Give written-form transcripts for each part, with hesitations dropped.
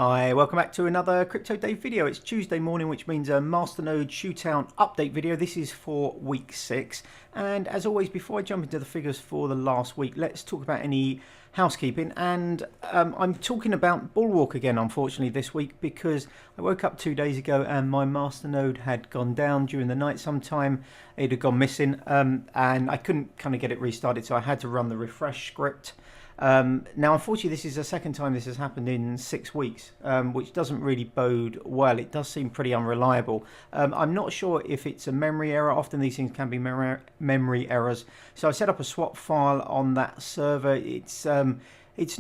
Hi, welcome back to another Crypto Dave video. It's Tuesday morning, which means a Masternode Shootout update video. This is for week 6. And as always, before I jump into the figures for the last week, let's talk about any housekeeping. And I'm talking about Bulwark again, unfortunately, this week, because I woke up 2 days ago and my Masternode had gone down during the night sometime. It had gone missing and I couldn't kind of get it restarted, so I had to run the refresh script. Now, unfortunately, this is the second time this has happened in 6 weeks, which doesn't really bode well. It does seem pretty unreliable. I'm not sure if it's a memory error. Often these things can be memory errors. So I set up a swap file on that server. It's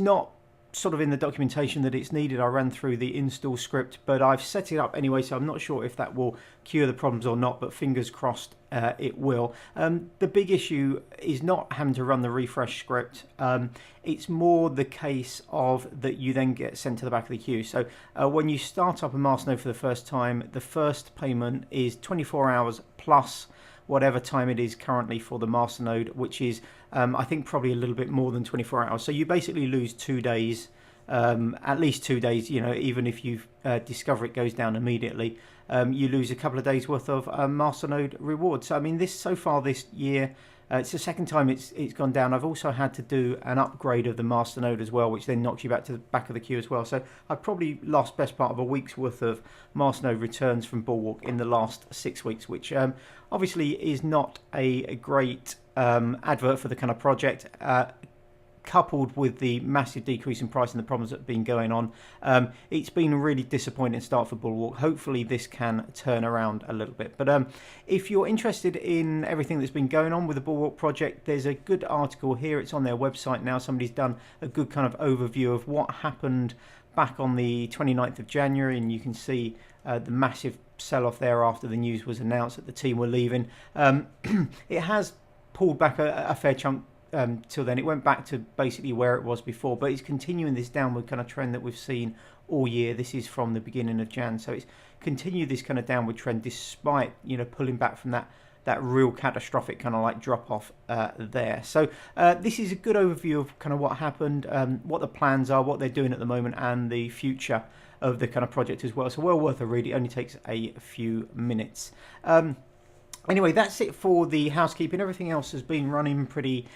not sort of in the documentation that it's needed. I ran through the install script, but I've set it up anyway, so I'm not sure if that will cure the problems or not, but fingers crossed it will. The big issue is not having to run the refresh script. It's more the case of that you then get sent to the back of the queue. So when you start up a Masternode for the first time, the first payment is 24 hours plus whatever time it is currently for the Masternode, which is I think probably a little bit more than 24 hours. So you basically lose 2 days, at least 2 days, you know, even if you discover it goes down immediately, you lose a couple of days worth of Masternode rewards. So I mean, so far this year, it's the second time it's gone down. I've also had to do an upgrade of the Masternode as well, which then knocks you back to the back of the queue as well. So I've probably lost best part of a week's worth of Masternode returns from Bulwark in the last 6 weeks, which obviously is not a great advert for the kind of project. Coupled with the massive decrease in price and the problems that have been going on, it's been a really disappointing start for Bulwark. Hopefully this can turn around a little bit. But if you're interested in everything that's been going on with the Bulwark project, there's a good article here. It's on their website now. Somebody's done a good kind of overview of what happened back on the 29th of January, and you can see the massive sell-off there after the news was announced that the team were leaving. It has pulled back a fair chunk till then. It went back to basically where it was before, but it's continuing this downward kind of trend that we've seen all year. This is from the beginning of Jan, so it's continued this kind of downward trend despite, you know, pulling back from that real catastrophic kind of like drop off there. So this is a good overview of kind of what happened, what the plans are, what they're doing at the moment, and the future of the kind of project as well. So well worth a read. It only takes a few minutes. Anyway, that's it for the housekeeping. Everything else has been running pretty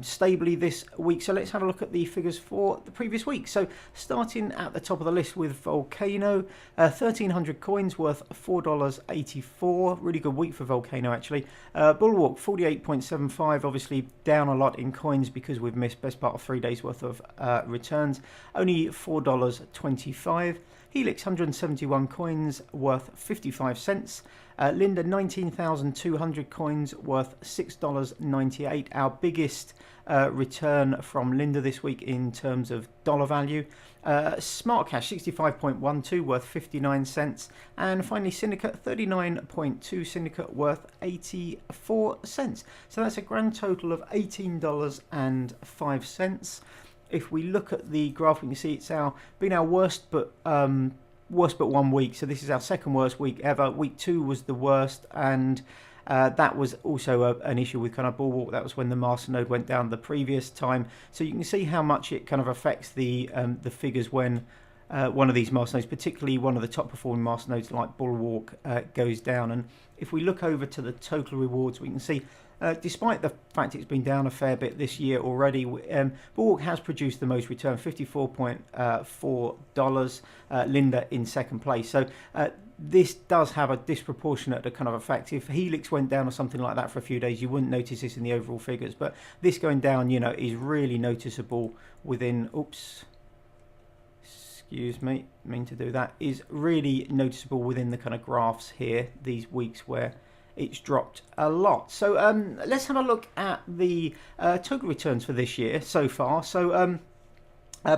stably this week. So let's have a look at the figures for the previous week. So starting at the top of the list with Vulcano, 1,300 coins worth $4.84. Really good week for Vulcano, actually. Bulwark, 48.75, obviously down a lot in coins because we've missed best part of 3 days worth of returns. Only $4.25. Helix, 171 coins worth 55 cents. Linda, 19,200 coins worth $6.98. Our biggest return from Linda this week in terms of dollar value. SmartCash, 65.12 worth 59 cents. And finally Syndicate, 39.2 Syndicate worth 84 cents. So that's a grand total of $18.05. If we look at the graph, we can see it's been our worst but 1 week. So this is our second worst week ever. Week 2 was the worst, and that was also an issue with kind of Bulwark. That was when the Masternode went down the previous time. So you can see how much it kind of affects the figures when one of these Masternodes, particularly one of the top performing Masternodes like Bulwark, goes down. And if we look over to the total rewards, we can see despite the fact it's been down a fair bit this year already, Bulwark has produced the most return, $54.4. Linda in second place. So this does have a disproportionate kind of effect. If Helix went down or something like that for a few days, you wouldn't notice this in the overall figures. But this going down, you know, is really noticeable within. Oops. Excuse me, mean to do that. Is really noticeable within the kind of graphs here. These weeks where it's dropped a lot. So let's have a look at the total returns for this year so far. So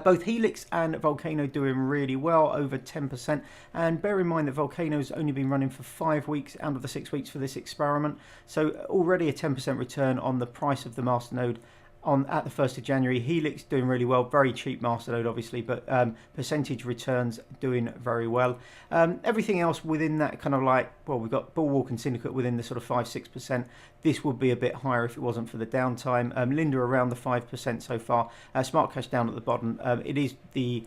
both Helix and Vulcano doing really well, over 10%. And bear in mind that Vulcano's only been running for 5 weeks out of the 6 weeks for this experiment. So already a 10% return on the price of the Masternode at the 1st of January. Helix doing really well, very cheap Masternode obviously, but percentage returns doing very well. Everything else within that kind of like, well, we've got Bulwark and Syndicate within the sort of 5-6%. this would be a bit higher if it wasn't for the downtime. Linda around the 5% so far. SmartCash down at the bottom. It is the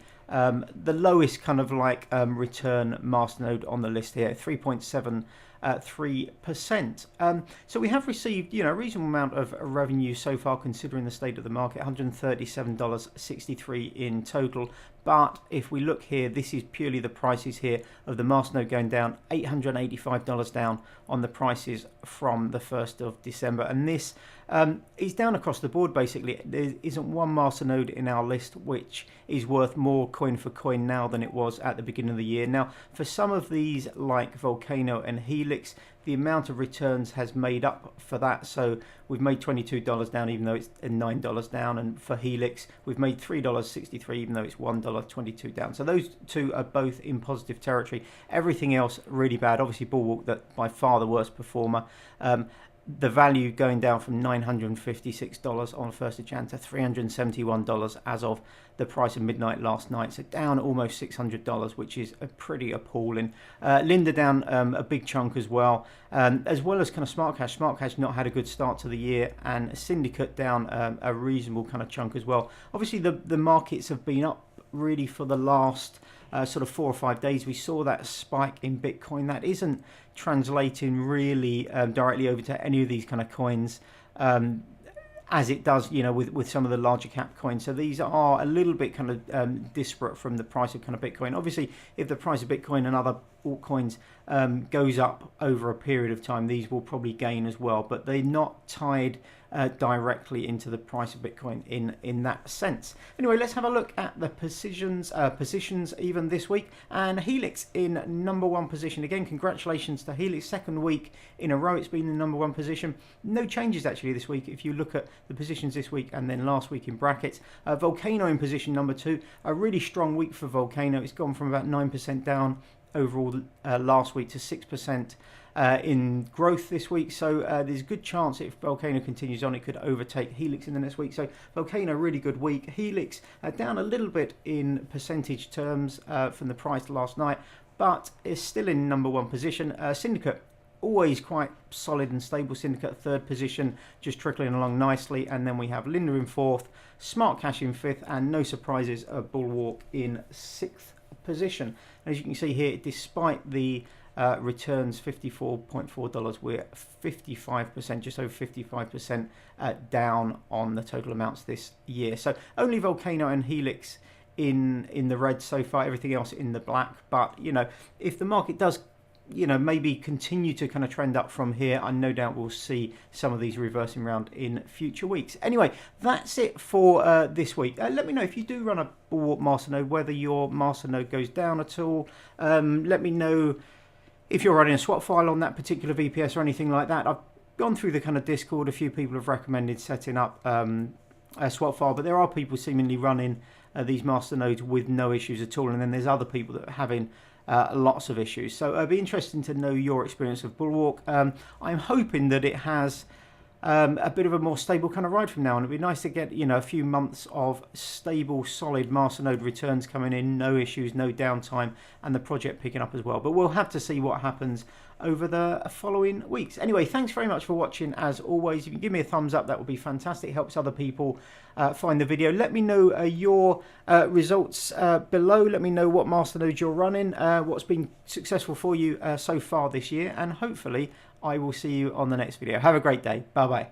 lowest kind of like return masternode on the list here, 3.73%. So we have received, you know, a reasonable amount of revenue so far considering the state of the market, $137.63 in total. But if we look here, this is purely the prices here of the masternode going down, $885 down on the prices from the 1st of December. And this is down across the board basically. There isn't one masternode in our list which is worth more coin for coin now than it was at the beginning of the year. Now, for some of these like Vulcano and Helix, the amount of returns has made up for that. So we've made $22 down even though it's $9 down, and for Helix we've made $3.63 even though it's $1.22 down. So those two are both in positive territory. Everything else really bad. Obviously Bullwalk, that by far the worst performer. The value going down from $956 on 1st of Jan to $371 as of the price of midnight last night. So down almost $600, which is a pretty appalling. Linda down a big chunk as well as kind of SmartCash. SmartCash not had a good start to the year, and Syndicate down a reasonable kind of chunk as well. Obviously the markets have been up really for the last sort of 4 or 5 days. We saw that spike in Bitcoin. That isn't translating really directly over to any of these kind of coins as it does, you know, with some of the larger cap coins. So these are a little bit kind of disparate from the price of kind of Bitcoin. Obviously, if the price of Bitcoin and other altcoins goes up over a period of time, these will probably gain as well, but they're not tied directly into the price of Bitcoin in that sense. Anyway, let's have a look at the positions even this week, and Helix in #1 position. Again, congratulations to Helix, 2nd week in a row it's been in #1 position. No changes actually this week if you look at the positions this week and then last week in brackets. Vulcano in position #2, a really strong week for Vulcano. It's gone from about 9% down overall last week to 6% in growth this week. So there's a good chance if Vulcano continues on, it could overtake Helix in the next week. So Vulcano, really good week. Helix down a little bit in percentage terms from the price last night, but is still in #1 position. Syndicate, always quite solid and stable. Syndicate 3rd position, just trickling along nicely. And then we have Linda in 4th, SmartCash in 5th, and no surprises, Bullwalk in 6th position. As you can see here, despite the returns $54.4, we're 55%, just over 55% down on the total amounts this year. So only Vulcano and Helix in the red so far, everything else in the black. But you know, if the market does, you know, maybe continue to kind of trend up from here, I no doubt we'll see some of these reversing around in future weeks. Anyway, that's it for this week. Let me know if you do run a Bulwark masternode, whether your masternode goes down at all. Let me know if you're running a swap file on that particular VPS or anything like that. I've gone through the kind of Discord. A few people have recommended setting up a swap file, but there are people seemingly running these masternodes with no issues at all, and then there's other people that are having lots of issues. So it'd be interesting to know your experience of Bulwark. I'm hoping that it has a bit of a more stable kind of ride from now on. It'd be nice to get, you know, a few months of stable, solid masternode returns coming in, no issues, no downtime, and the project picking up as well. But we'll have to see what happens over the following weeks. Anyway, thanks very much for watching. As always, if you can give me a thumbs up, that would be fantastic. It helps other people find the video. Let me know your results below. Let me know what masternodes you're running, what's been successful for you so far this year, and hopefully I will see you on the next video. Have a great day. Bye bye.